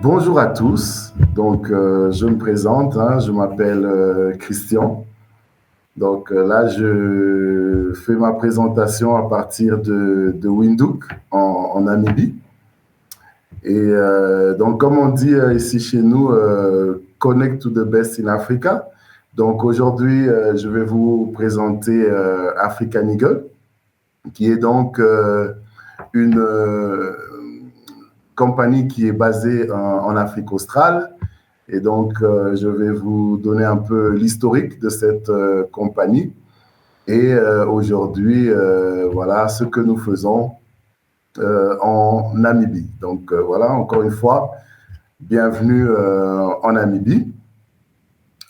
Bonjour à tous. Donc, je me présente, je m'appelle Christian. Donc, là, je fais ma présentation à partir de Windhoek, en Namibie. Et donc, comme on dit ici chez nous, Connect to the Best in Africa. Donc, aujourd'hui, je vais vous présenter African Eagle, qui est donc une compagnie qui est basée en Afrique australe. Et donc, je vais vous donner un peu l'historique de cette compagnie. Et aujourd'hui, voilà ce que nous faisons en Namibie. Donc, voilà, encore une fois, bienvenue en Namibie.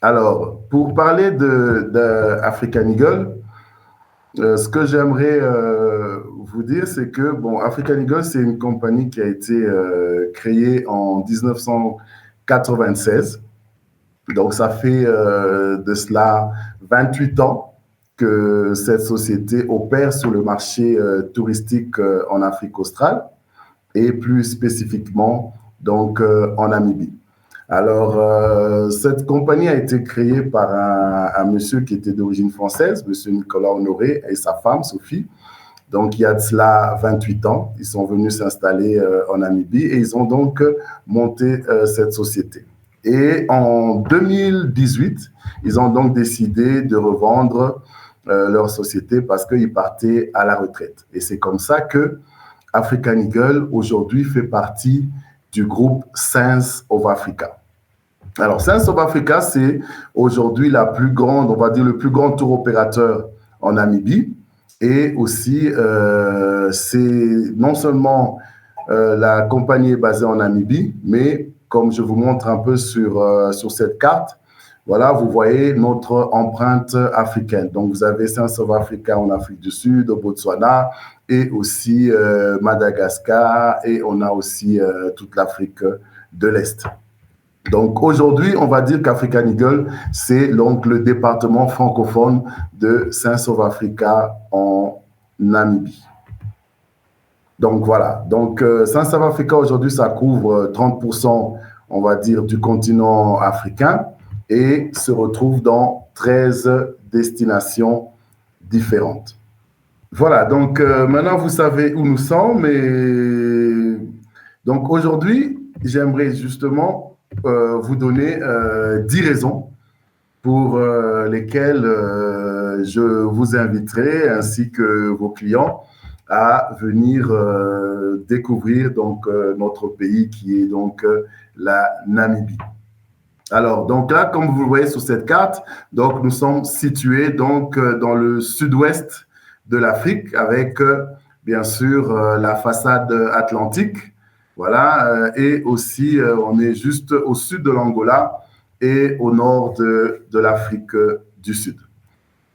Alors, pour parler d'African Eagle, ce que j'aimerais vous dire, c'est que bon, African Eagle, c'est une compagnie qui a été créée en 1996. Donc, ça fait de cela 28 ans que cette société opère sur le marché touristique en Afrique australe et plus spécifiquement donc en Namibie. Alors, cette compagnie a été créée par un monsieur qui était d'origine française, monsieur Nicolas Honoré, et sa femme, Sophie. Donc, il y a de cela 28 ans, ils sont venus s'installer en Namibie et ils ont donc monté cette société. Et en 2018, ils ont donc décidé de revendre leur société parce qu'ils partaient à la retraite. Et c'est comme ça que African Eagle, aujourd'hui, fait partie du groupe Sands of Africa. Alors, Sands of Africa, c'est aujourd'hui la plus grande, on va dire le plus grand tour opérateur en Namibie. Et aussi, c'est non seulement la compagnie est basée en Namibie, mais comme je vous montre un peu sur cette carte, voilà, vous voyez notre empreinte africaine. Donc, vous avez Sands of Africa en Afrique du Sud, au Botswana, et aussi Madagascar, et on a aussi toute l'Afrique de l'Est. Donc, aujourd'hui, on va dire qu'African Eagle, c'est donc le département francophone de Sands of Africa en Namibie. Donc, voilà. Donc, Sands of Africa, aujourd'hui, ça couvre 30%, on va dire, du continent africain et se retrouve dans 13 destinations différentes. Voilà. Donc, maintenant, vous savez où nous sommes. Et donc, aujourd'hui, j'aimerais justement vous donner 10 raisons pour lesquelles je vous inviterai, ainsi que vos clients, à venir découvrir donc, notre pays qui est donc la Namibie. Alors, donc là, comme vous le voyez sur cette carte, donc nous sommes situés donc, dans le sud-ouest de l'Afrique avec, bien sûr, la façade atlantique. Voilà, et aussi, on est juste au sud de l'Angola et au nord de l'Afrique du Sud.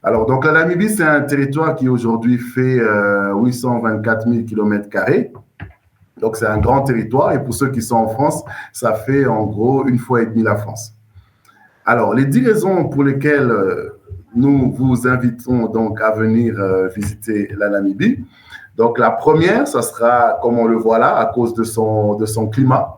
Alors, donc la Namibie, c'est un territoire qui aujourd'hui fait 824 000 km². Donc, c'est un grand territoire. Et pour ceux qui sont en France, ça fait en gros 1,5 fois la France. Alors, les 10 raisons pour lesquelles nous vous invitons donc à venir visiter la Namibie. Donc, la première, ça sera, comme on le voit là, à cause de son climat.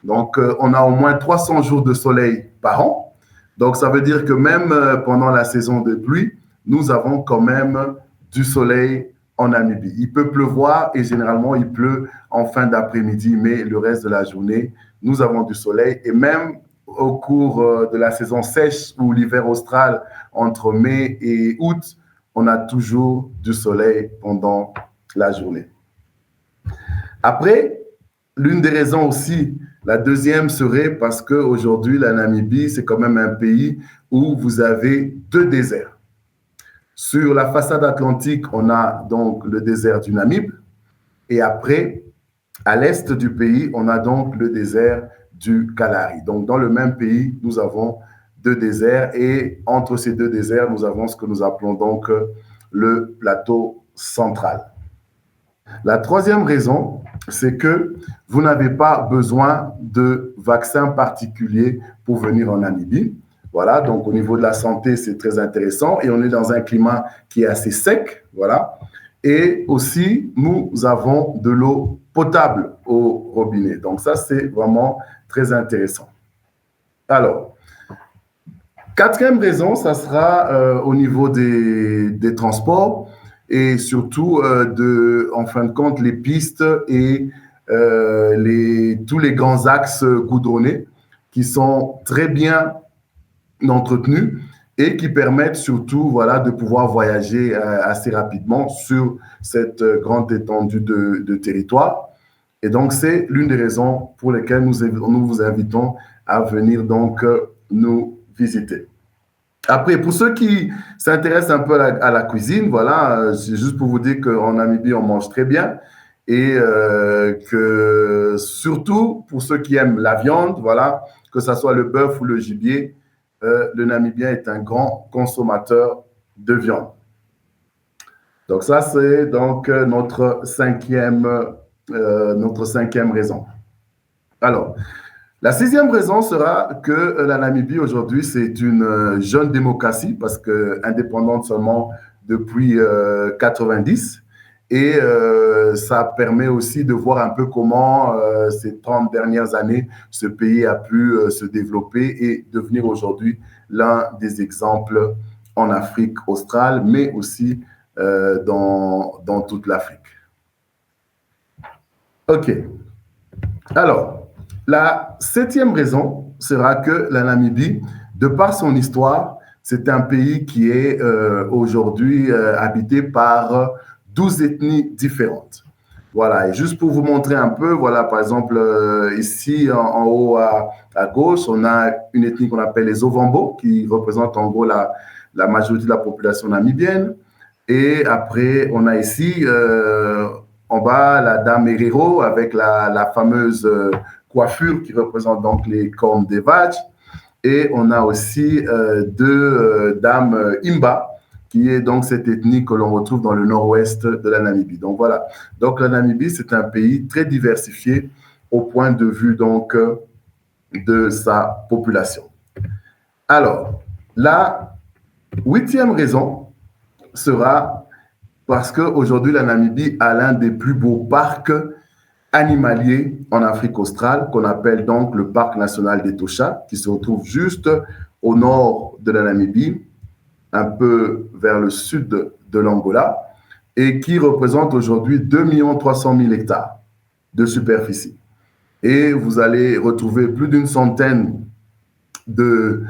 Donc, on a au moins 300 jours de soleil par an. Donc, ça veut dire que même pendant la saison de pluie, nous avons quand même du soleil en Namibie. Il peut pleuvoir et généralement, il pleut en fin d'après-midi, mais le reste de la journée, nous avons du soleil. Et même au cours de la saison sèche ou l'hiver austral, entre mai et août, on a toujours du soleil pendant la journée. Après, l'une des raisons aussi, la deuxième serait parce qu'aujourd'hui, la Namibie, c'est quand même un pays où vous avez 2 déserts. Sur la façade atlantique, on a donc le désert du Namib. Et après, à l'est du pays, on a donc le désert du Kalahari. Donc, dans le même pays, nous avons 2 déserts. Et entre ces 2 déserts, nous avons ce que nous appelons donc le plateau central. La troisième raison, c'est que vous n'avez pas besoin de vaccin particulier pour venir en Namibie. Voilà, donc au niveau de la santé, c'est très intéressant et on est dans un climat qui est assez sec, voilà. Et aussi, nous avons de l'eau potable au robinet. Donc ça, c'est vraiment très intéressant. Alors, quatrième raison, ça sera au niveau des transports et surtout en fin de compte, les pistes et tous les grands axes goudronnés qui sont très bien entretenus et qui permettent surtout voilà, de pouvoir voyager assez rapidement sur cette grande étendue de territoire. Et donc, c'est l'une des raisons pour lesquelles nous vous invitons à venir donc nous visiter. Après, pour ceux qui s'intéressent un peu à la cuisine, voilà, c'est juste pour vous dire qu'en Namibie, on mange très bien et que surtout pour ceux qui aiment la viande, voilà, que ce soit le bœuf ou le gibier, le Namibien est un grand consommateur de viande. Donc ça, c'est donc notre cinquième raison. Alors, la sixième raison sera que la Namibie aujourd'hui, c'est une jeune démocratie parce que indépendante seulement depuis 90. Et ça permet aussi de voir un peu comment ces 30 dernières années, ce pays a pu se développer et devenir aujourd'hui l'un des exemples en Afrique australe, mais aussi dans toute l'Afrique. OK. Alors, la septième raison sera que la Namibie, de par son histoire, c'est un pays qui est aujourd'hui habité par 12 ethnies différentes. Voilà, et juste pour vous montrer un peu, voilà, par exemple, ici en haut à gauche, on a une ethnie qu'on appelle les Ovambo, qui représente en gros la majorité de la population namibienne. Et après, on a ici en bas la dame Herero avec la fameuse coiffure qui représente donc les cornes des vaches. Et on a aussi deux dames Imba, qui est donc cette ethnie que l'on retrouve dans le nord-ouest de la Namibie. Donc voilà, donc la Namibie, c'est un pays très diversifié au point de vue donc de sa population. Alors, la huitième raison sera parce qu'aujourd'hui, la Namibie a l'un des plus beaux parcs animaliers en Afrique australe, qu'on appelle donc le parc national d'Etosha, qui se retrouve juste au nord de la Namibie, un peu vers le sud de l'Angola, et qui représente aujourd'hui 2 300 000 hectares de superficie. Et vous allez retrouver plus d'une centaine de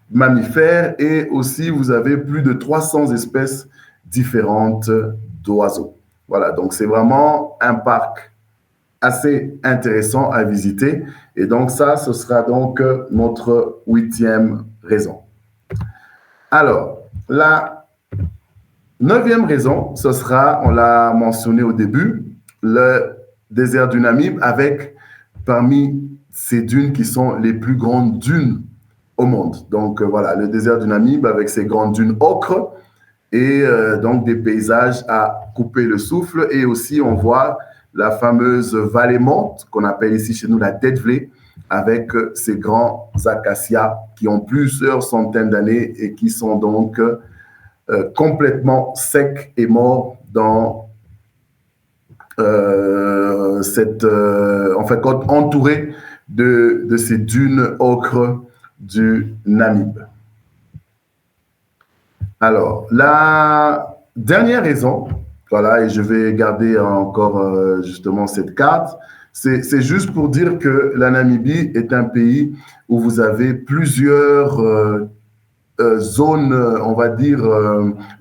mammifères et aussi vous avez plus de 300 espèces différentes d'oiseaux. Voilà, donc c'est vraiment un parc assez intéressant à visiter. Et donc ça, ce sera donc notre huitième raison. Alors, la neuvième raison, ce sera, on l'a mentionné au début, le désert du Namib avec parmi ces dunes qui sont les plus grandes dunes au monde. Donc voilà, le désert du Namib avec ses grandes dunes ocre et donc des paysages à couper le souffle. Et aussi, on voit la fameuse vallée morte qu'on appelle ici chez nous la Tête-Vlée avec ces grands acacias qui ont plusieurs centaines d'années et qui sont donc complètement secs et morts dans en fait, entourés de ces dunes ocre du Namib. Alors, la dernière raison, voilà, et je vais garder encore justement cette carte, c'est juste pour dire que la Namibie est un pays où vous avez plusieurs zones, on va dire,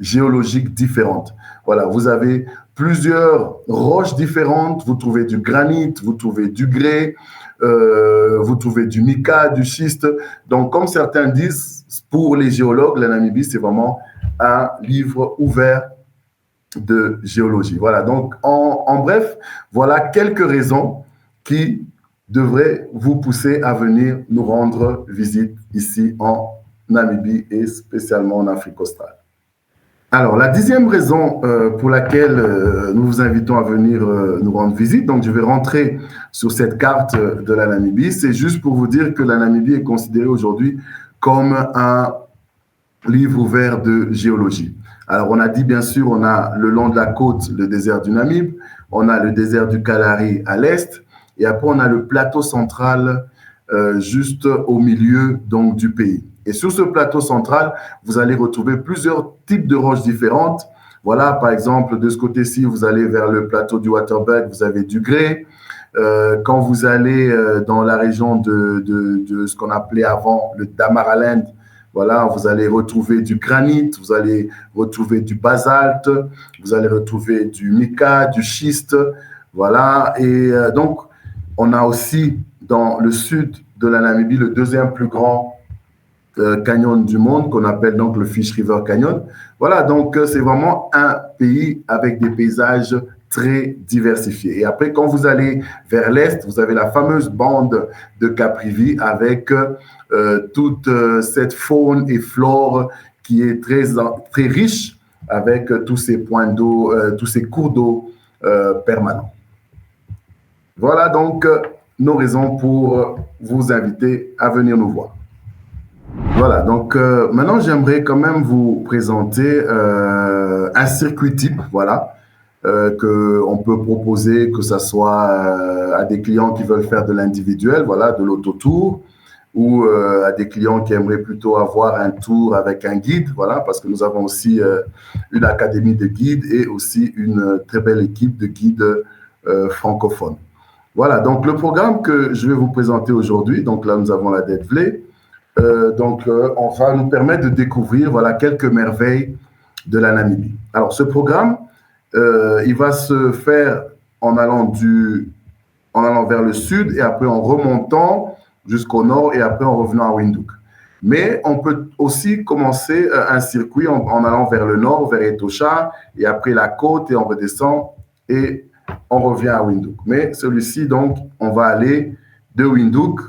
géologiques différentes. Voilà, vous avez plusieurs roches différentes, vous trouvez du granit, vous trouvez du grès, vous trouvez du mica, du schiste. Donc, comme certains disent, pour les géologues, la Namibie, c'est vraiment un livre ouvert de géologie. Voilà, donc en bref, voilà quelques raisons qui devraient vous pousser à venir nous rendre visite ici en Namibie et spécialement en Afrique australe. Alors, la 10e raison pour laquelle nous vous invitons à venir nous rendre visite, donc je vais rentrer sur cette carte de la Namibie, c'est juste pour vous dire que la Namibie est considérée aujourd'hui comme un livre ouvert de géologie. Alors, on a dit, bien sûr, on a le long de la côte le désert du Namib, on a le désert du Kalahari à l'est, et après, on a le plateau central juste au milieu donc du pays. Et sur ce plateau central, vous allez retrouver plusieurs types de roches différentes. Voilà, par exemple, de ce côté-ci, vous allez vers le plateau du Waterberg, vous avez du grès. Quand vous allez dans la région de ce qu'on appelait avant le Damaraland, voilà, vous allez retrouver du granit, vous allez retrouver du basalte, vous allez retrouver du mica, du schiste, voilà. Et donc, on a aussi dans le sud de la Namibie le deuxième plus grand canyon du monde qu'on appelle donc le Fish River Canyon. Voilà, donc c'est vraiment un pays avec des paysages très diversifiés. Et après, quand vous allez vers l'est, vous avez la fameuse bande de Caprivi avec toute cette faune et flore qui est très riche avec tous ces points d'eau, tous ces cours d'eau permanents. Voilà donc nos raisons pour vous inviter à venir nous voir. Voilà, donc maintenant j'aimerais quand même vous présenter un circuit type, voilà, qu'on peut proposer, que ce soit à des clients qui veulent faire de l'individuel, voilà, de l'autotour, ou à des clients qui aimeraient plutôt avoir un tour avec un guide, voilà, parce que nous avons aussi une académie de guides et aussi une très belle équipe de guides francophones. Voilà, donc le programme que je vais vous présenter aujourd'hui, donc là nous avons la Dead-Vlé. On va nous permettre de découvrir voilà, quelques merveilles de la Namibie. Alors, ce programme, il va se faire en allant vers le sud et après en remontant jusqu'au nord et après en revenant à Windhoek. Mais on peut aussi commencer un circuit en allant vers le nord, vers Etosha, et après la côte et on redescend et on revient à Windhoek. Mais celui-ci, donc, on va aller de Windhoek.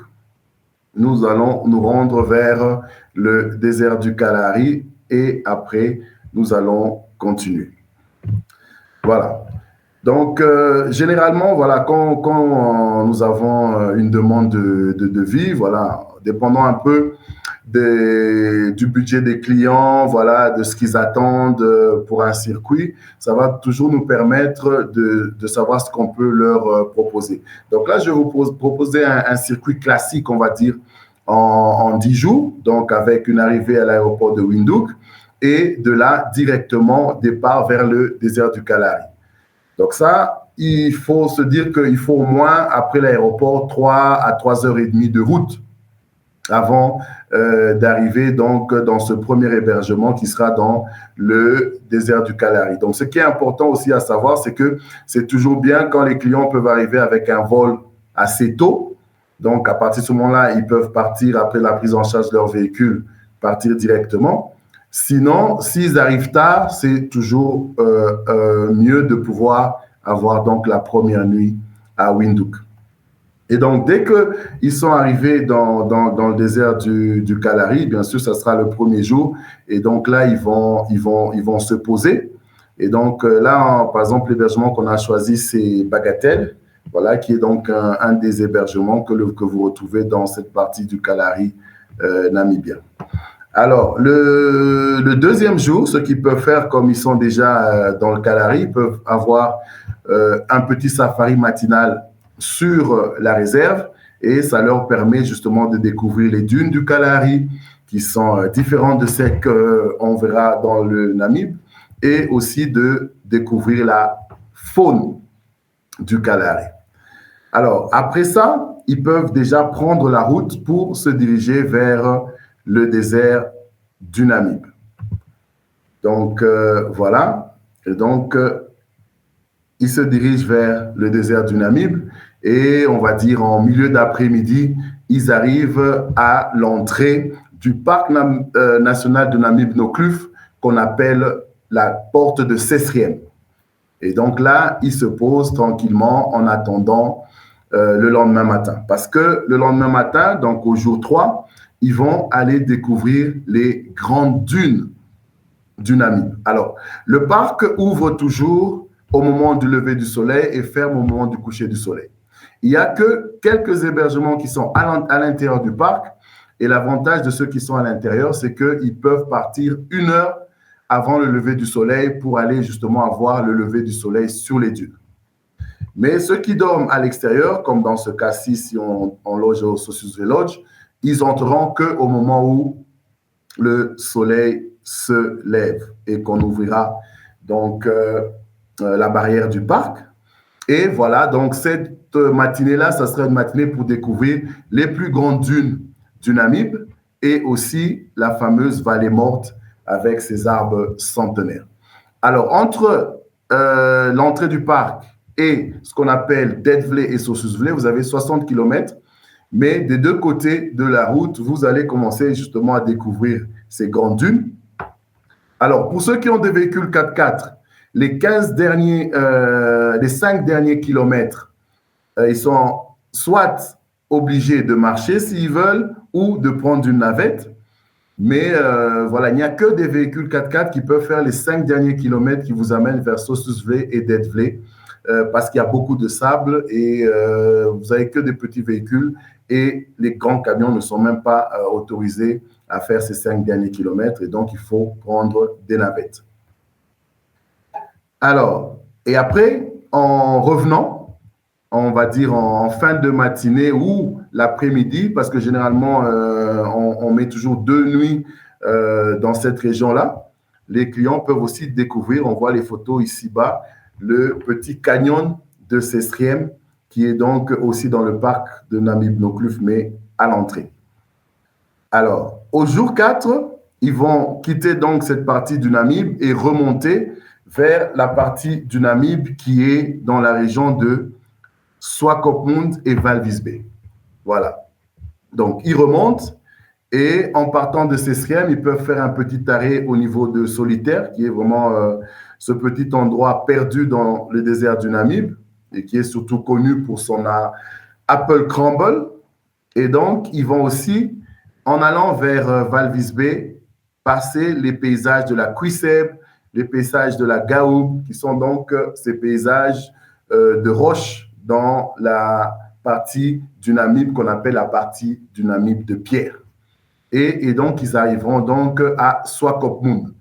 Nous allons nous rendre vers le désert du Kalahari et après, nous allons continuer. Voilà. Donc, généralement, voilà, quand nous avons une demande de devis, voilà, dépendant un peu du budget des clients, voilà, de ce qu'ils attendent pour un circuit, ça va toujours nous permettre de savoir ce qu'on peut leur proposer. Donc là, je vais vous proposer un circuit classique, on va dire, en 10 jours, donc avec une arrivée à l'aéroport de Windhoek et de là, directement, départ vers le désert du Kalahari. Donc ça, il faut se dire qu'il faut au moins, après l'aéroport, 3 à 3h30 de route avant d'arriver donc dans ce premier hébergement qui sera dans le désert du Kalahari. Donc, ce qui est important aussi à savoir, c'est que c'est toujours bien quand les clients peuvent arriver avec un vol assez tôt. Donc, à partir de ce moment-là, ils peuvent partir après la prise en charge de leur véhicule, partir directement. Sinon, s'ils arrivent tard, c'est toujours mieux de pouvoir avoir donc la première nuit à Windhoek. Et donc, dès qu'ils sont arrivés dans le désert du Kalahari, bien sûr, ça sera le premier jour. Et donc là, ils vont se poser. Et donc là, par exemple, l'hébergement qu'on a choisi, c'est Bagatelle, voilà, qui est donc un des hébergements que vous retrouvez dans cette partie du Kalahari namibien. Alors, le deuxième jour, ceux qui peuvent faire, comme ils sont déjà dans le Kalahari, ils peuvent avoir un petit safari matinal sur la réserve et ça leur permet justement de découvrir les dunes du Kalahari qui sont différentes de celles qu'on verra dans le Namib et aussi de découvrir la faune du Kalahari. Alors, après ça, ils peuvent déjà prendre la route pour se diriger vers le désert du Namib. Donc, voilà. Et donc, ils se dirigent vers le désert du Namib et on va dire en milieu d'après-midi, ils arrivent à l'entrée du parc national de Namib-Nokluf qu'on appelle la porte de Sesriem. Et donc là, ils se posent tranquillement en attendant le lendemain matin. Parce que le lendemain matin, donc au jour 3, ils vont aller découvrir les grandes dunes du Namib. Alors, le parc ouvre toujours au moment du lever du soleil et ferme au moment du coucher du soleil. Il n'y a que quelques hébergements qui sont à l'intérieur du parc et l'avantage de ceux qui sont à l'intérieur, c'est qu'ils peuvent partir 1 heure avant le lever du soleil pour aller justement avoir le lever du soleil sur les dunes. Mais ceux qui dorment à l'extérieur, comme dans ce cas-ci, si on loge au Sossusvlé Lodge, ils entreront qu'au moment où le soleil se lève et qu'on ouvrira donc la barrière du parc. Et voilà, donc cette matinée-là, ça sera une matinée pour découvrir les plus grandes dunes du Namib et aussi la fameuse vallée morte avec ses arbres centenaires. Alors, entre l'entrée du parc et ce qu'on appelle Dead-Vlé et Sossusvlé, vous avez 60 km, mais des deux côtés de la route, vous allez commencer justement à découvrir ces grandes dunes. Alors, pour ceux qui ont des véhicules 4x4, les 5 derniers kilomètres, ils sont soit obligés de marcher s'ils veulent ou de prendre une navette. Mais voilà, il n'y a que des véhicules 4x4 qui peuvent faire les 5 derniers kilomètres qui vous amènent vers Sossusvlé et Dead-Vlé parce qu'il y a beaucoup de sable et vous n'avez que des petits véhicules et les grands camions ne sont même pas autorisés à faire ces 5 derniers kilomètres et donc il faut prendre des navettes. Alors, et après, en revenant, on va dire en fin de matinée ou l'après-midi, parce que généralement, on met toujours 2 nuits dans cette région-là. Les clients peuvent aussi découvrir, on voit les photos ici-bas, le petit canyon de Sestriem, qui est donc aussi dans le parc de Namib-Nokluf, mais à l'entrée. Alors, au jour 4, ils vont quitter donc cette partie du Namib et remonter vers la partie du Namib qui est dans la région de Swakopmund et Walvisbé. Voilà. Donc, ils remontent et en partant de Sestriem, ils peuvent faire un petit arrêt au niveau de Solitaire, qui est vraiment ce petit endroit perdu dans le désert du Namib et qui est surtout connu pour son Apple Crumble. Et donc, ils vont aussi, en allant vers Walvisbé, passer les paysages de la Kwiseb, les paysages de la Gaoub, qui sont donc ces paysages de roches dans la partie du Namib qu'on appelle la partie du Namib de pierre. Et donc, ils arriveront donc à Swakopmund.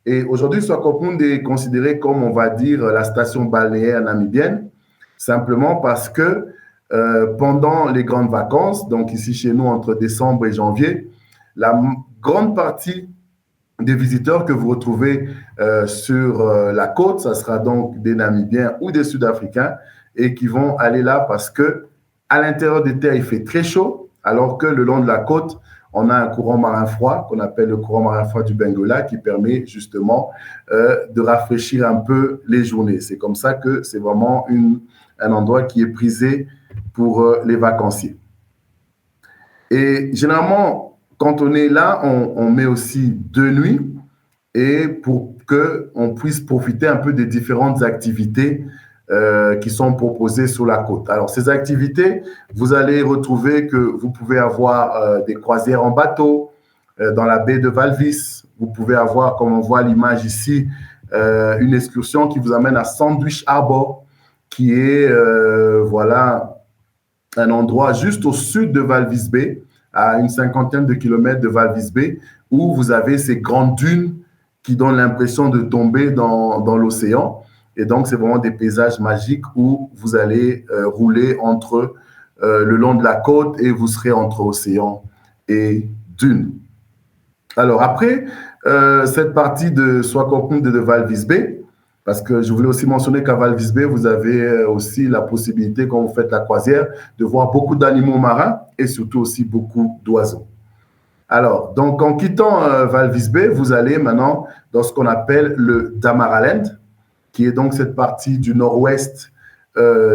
Et aujourd'hui, Swakopmund est considéré comme, on va dire, la station balnéaire namibienne, simplement parce que pendant les grandes vacances, donc ici chez nous entre décembre et janvier, la grande partie des visiteurs que vous retrouvez sur la côte, ça sera donc des Namibiens ou des Sud-Africains et qui vont aller là parce que à l'intérieur des terres, il fait très chaud, alors que le long de la côte, on a un courant marin froid qu'on appelle le courant marin froid du Benguela qui permet justement de rafraîchir un peu les journées. C'est comme ça que c'est vraiment un endroit qui est prisé pour les vacanciers. Et généralement, quand on est là, on met aussi 2 nuits et pour qu'on puisse profiter un peu des différentes activités qui sont proposées sur la côte. Alors, ces activités, vous allez retrouver que vous pouvez avoir des croisières en bateau dans la baie de Walvis. Vous pouvez avoir, comme on voit l'image ici, une excursion qui vous amène à Sandwich Harbour, qui est voilà, un endroit juste au sud de Walvisbé, à une 50aine de kilomètres de Walvisbé, où vous avez ces grandes dunes qui donnent l'impression de tomber dans l'océan. Et donc, c'est vraiment des paysages magiques où vous allez rouler le long de la côte et vous serez entre océan et dunes. Alors, après cette partie de Swakopmund et de Walvisbé, parce que je voulais aussi mentionner qu'à Walvisbé, vous avez aussi la possibilité, quand vous faites la croisière, de voir beaucoup d'animaux marins et surtout aussi beaucoup d'oiseaux. Alors, donc en quittant Walvisbé, vous allez maintenant dans ce qu'on appelle le Damaraland, qui est donc cette partie du nord-ouest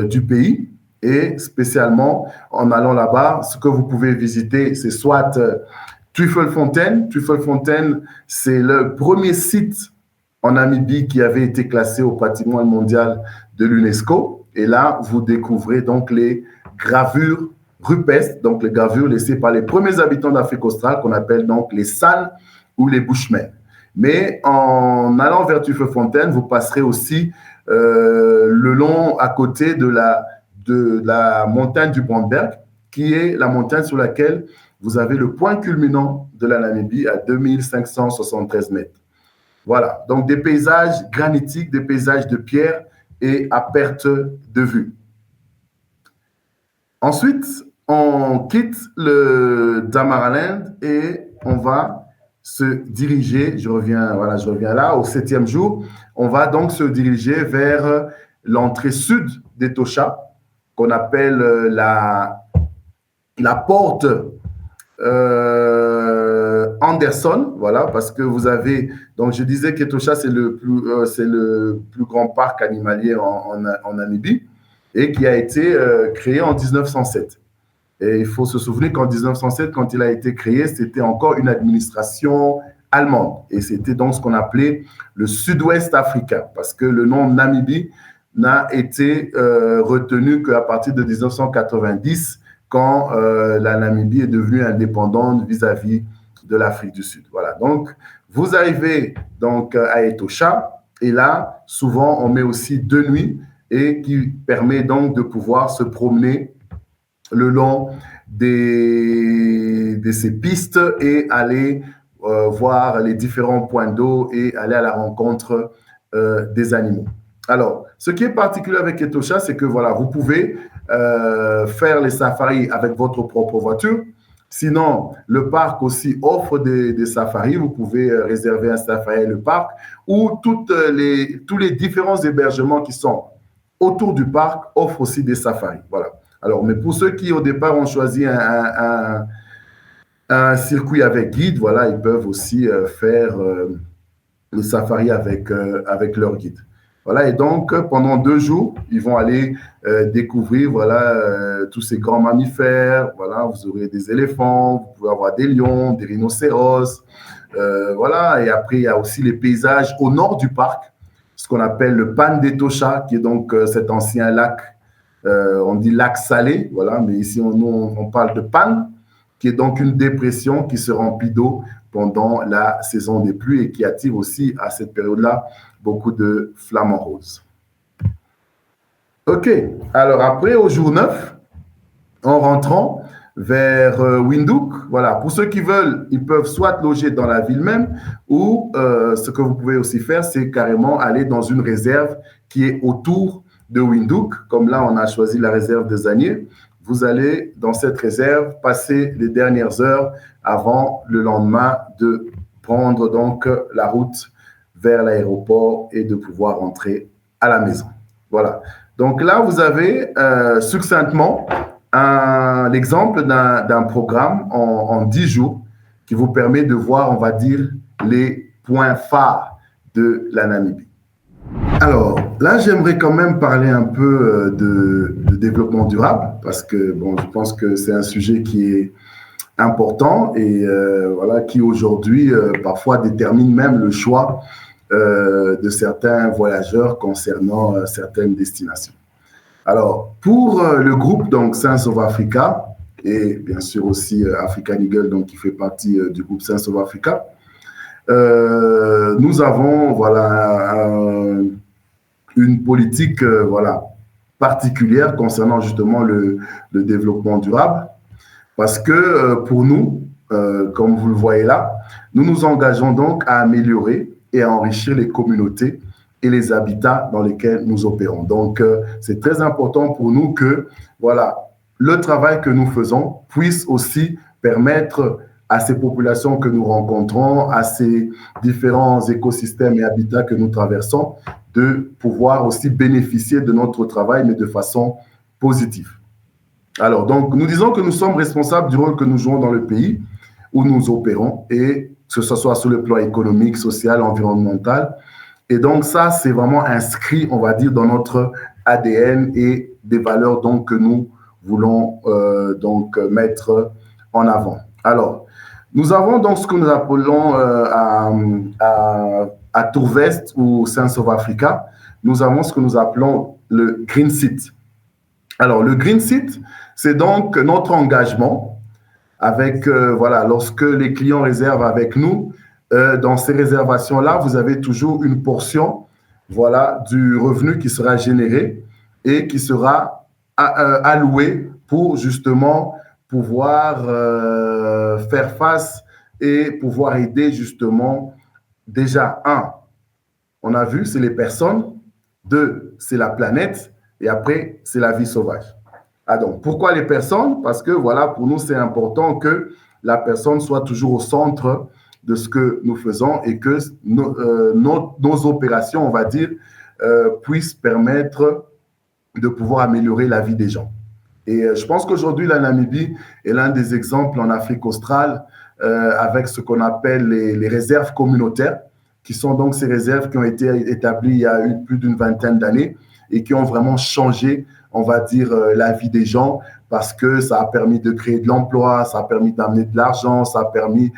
du pays. Et spécialement, en allant là-bas, ce que vous pouvez visiter, c'est soit Tweefelfontein. Tweefelfontein, c'est le premier site en Namibie qui avait été classé au patrimoine mondial de l'UNESCO. Et là, vous découvrez donc les gravures rupestres, donc les gravures laissées par les premiers habitants d'Afrique australe, qu'on appelle donc les San ou les Bushmen. Mais en allant vers Tweefelfontein, vous passerez aussi le long à côté de la montagne du Brandberg, qui est la montagne sur laquelle vous avez le point culminant de la Namibie à 2573 mètres. Voilà, donc des paysages granitiques, des paysages de pierre et à perte de vue. Ensuite, on quitte le Damaraland et on va se diriger, je reviens là, au 7e jour, on va donc se diriger vers l'entrée sud d'Etosha, qu'on appelle la porte Anderson, voilà, parce que vous avez, donc je disais qu'Etosha, c'est le plus grand parc animalier en Namibie et qui a été créé en 1907. Et il faut se souvenir qu'en 1907, quand il a été créé, c'était encore une administration allemande. Et c'était donc ce qu'on appelait le sud-ouest africain, parce que le nom Namibie n'a été retenu qu'à partir de 1990, quand la Namibie est devenue indépendante vis-à-vis de l'Afrique du Sud. Voilà. Donc, vous arrivez donc à Etosha, et là, souvent, on met aussi 2 nuits, et qui permet donc de pouvoir se promener le long de ces pistes et aller voir les différents points d'eau et aller à la rencontre des animaux. Alors, ce qui est particulier avec Etosha, c'est que voilà, vous pouvez faire les safaris avec votre propre voiture. Sinon, le parc aussi offre des safaris. Vous pouvez réserver un safari le parc ou tous les différents hébergements qui sont autour du parc offrent aussi des safaris. Voilà. Alors, mais pour ceux qui, au départ, ont choisi un circuit avec guide, voilà, ils peuvent aussi faire le safari avec leur guide. Voilà, et donc, pendant 2 jours, ils vont aller découvrir, voilà, tous ces grands mammifères. Voilà, vous aurez des éléphants, vous pouvez avoir des lions, des rhinocéros. Voilà, et après, il y a aussi les paysages au nord du parc, ce qu'on appelle le Pan d'Etosha, qui est donc cet ancien lac. On dit lac salé, voilà, mais ici on parle de Pan, qui est donc une dépression qui se remplit d'eau pendant la saison des pluies et qui attire aussi à cette période-là beaucoup de flamants roses. Ok, alors après, au jour 9, en rentrant vers Windhoek, voilà, pour ceux qui veulent, ils peuvent soit loger dans la ville même ou ce que vous pouvez aussi faire, c'est carrément aller dans une réserve qui est autour de Windhoek. Comme là, on a choisi la réserve des Zanier. Vous allez dans cette réserve passer les dernières heures avant le lendemain de prendre donc la route vers l'aéroport et de pouvoir rentrer à la maison. Voilà. Donc là, vous avez succinctement l'exemple d'un programme en 10 jours qui vous permet de voir, on va dire, les points phares de la Namibie. Alors, là, j'aimerais quand même parler un peu de développement durable parce que, bon, je pense que c'est un sujet qui est important et voilà, qui aujourd'hui, parfois, détermine même le choix de certains voyageurs concernant certaines destinations. Alors, pour le groupe donc Sense of Africa et bien sûr aussi African Eagle, donc qui fait partie du groupe Sense of Africa, nous avons voilà une politique voilà particulière concernant justement le développement durable, parce que pour nous, comme vous le voyez là, nous nous engageons donc à améliorer et à enrichir les communautés et les habitats dans lesquels nous opérons. Donc, c'est très important pour nous que, voilà, le travail que nous faisons puisse aussi permettre à ces populations que nous rencontrons, à ces différents écosystèmes et habitats que nous traversons, de pouvoir aussi bénéficier de notre travail, mais de façon positive. Alors, donc, nous disons que nous sommes responsables du rôle que nous jouons dans le pays où nous opérons, et que ce soit sur le plan économique, social, environnemental. Et donc, ça, c'est vraiment inscrit, on va dire, dans notre ADN et des valeurs donc, que nous voulons donc mettre en avant. Alors, nous avons donc ce que nous appelons à Tourvest ou Sense of Africa, nous avons ce que nous appelons le Green Site. Alors, le Green Site, c'est donc notre engagement avec, voilà, lorsque les clients réservent avec nous, dans ces réservations-là, vous avez toujours une portion, voilà, du revenu qui sera généré et qui sera alloué pour justement pouvoir faire face et pouvoir aider justement, déjà, on a vu, c'est les personnes, 2, c'est la planète, et après, c'est la vie sauvage. Ah donc, pourquoi les personnes? Parce que voilà, pour nous, c'est important que la personne soit toujours au centre de ce que nous faisons et que nos opérations, on va dire, puissent permettre de pouvoir améliorer la vie des gens. Et je pense qu'aujourd'hui, la Namibie est l'un des exemples en Afrique australe avec ce qu'on appelle les réserves communautaires, qui sont donc ces réserves qui ont été établies il y a plus d'une vingtaine d'années et qui ont vraiment changé, on va dire, la vie des gens parce que ça a permis de créer de l'emploi, ça a permis d'amener de l'argent, ça a permis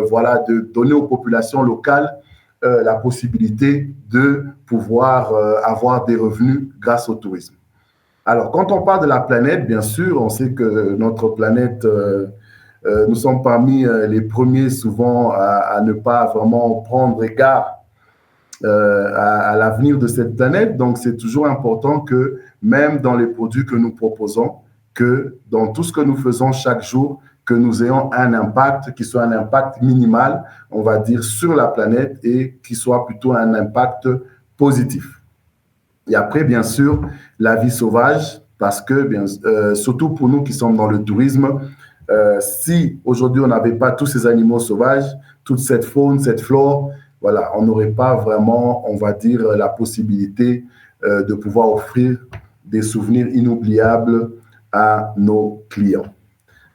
voilà, de donner aux populations locales la possibilité de pouvoir avoir des revenus grâce au tourisme. Alors, quand on parle de la planète, bien sûr, on sait que notre planète, nous sommes parmi les premiers souvent à ne pas vraiment prendre égard à l'avenir de cette planète. Donc, c'est toujours important que même dans les produits que nous proposons, que dans tout ce que nous faisons chaque jour, que nous ayons un impact qui soit un impact minimal, on va dire, sur la planète et qui soit plutôt un impact positif. Et après, bien sûr, la vie sauvage, parce que, surtout pour nous qui sommes dans le tourisme, si aujourd'hui on n'avait pas tous ces animaux sauvages, toute cette faune, cette flore, voilà, on n'aurait pas vraiment, on va dire, la possibilité de pouvoir offrir des souvenirs inoubliables à nos clients.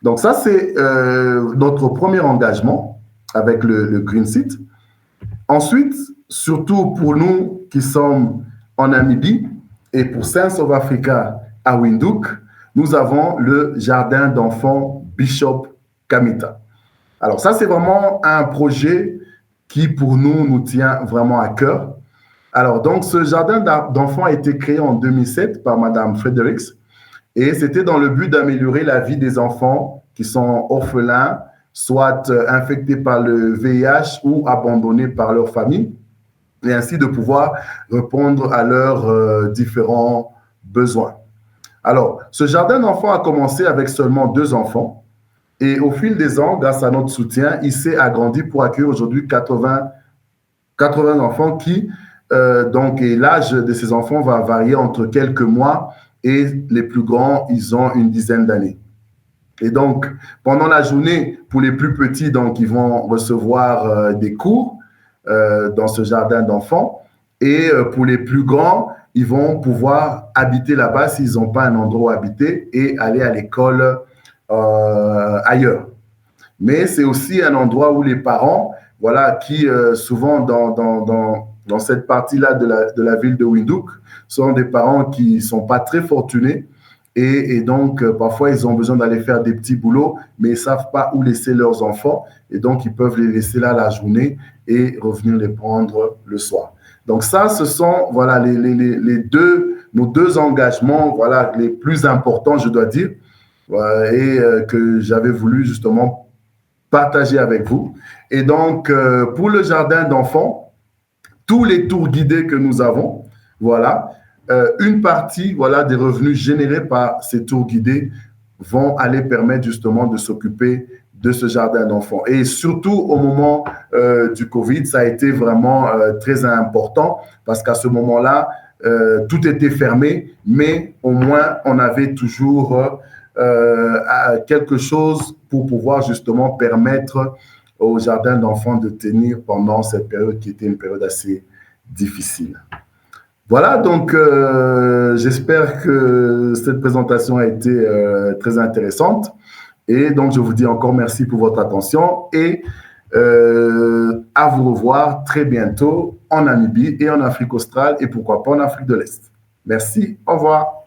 Donc ça, c'est notre premier engagement avec le Green Site. Ensuite, surtout pour nous qui sommes en Namibie et pour Sense of Africa à Windhoek, nous avons le jardin d'enfants Bishop Kamita. Alors ça, c'est vraiment un projet qui pour nous tient vraiment à cœur. Alors donc, ce jardin d'enfants a été créé en 2007 par Madame Fredericks et c'était dans le but d'améliorer la vie des enfants qui sont orphelins, soit infectés par le VIH ou abandonnés par leur famille, et ainsi de pouvoir répondre à leurs différents besoins. Alors, ce jardin d'enfants a commencé avec seulement 2 enfants, et au fil des ans, grâce à notre soutien, il s'est agrandi pour accueillir aujourd'hui 80 enfants qui, donc, et l'âge de ces enfants va varier entre quelques mois et les plus grands, ils ont une dizaine d'années. Et donc, pendant la journée, pour les plus petits, donc, ils vont recevoir des cours dans ce jardin d'enfants. Et pour les plus grands, ils vont pouvoir habiter là-bas s'ils n'ont pas un endroit où habiter et aller à l'école ailleurs. Mais c'est aussi un endroit où les parents, voilà, qui souvent dans cette partie-là de la ville de Windhoek, sont des parents qui ne sont pas très fortunés. Et donc, parfois, ils ont besoin d'aller faire des petits boulots, mais ils ne savent pas où laisser leurs enfants. Et donc, ils peuvent les laisser là la journée et revenir les prendre le soir. Donc, ça, ce sont voilà, nos 2 engagements voilà, les plus importants, je dois dire, et que j'avais voulu justement partager avec vous. Et donc, pour le jardin d'enfants, tous les tours guidés que nous avons, voilà, une partie voilà, des revenus générés par ces tours guidés vont aller permettre justement de s'occuper de ce jardin d'enfants. Et surtout au moment du Covid, ça a été vraiment très important parce qu'à ce moment-là, tout était fermé, mais au moins on avait toujours quelque chose pour pouvoir justement permettre au jardin d'enfants de tenir pendant cette période qui était une période assez difficile. Voilà, donc j'espère que cette présentation a été très intéressante. Et donc, je vous dis encore merci pour votre attention et à vous revoir très bientôt en Namibie et en Afrique australe et pourquoi pas en Afrique de l'Est. Merci, au revoir.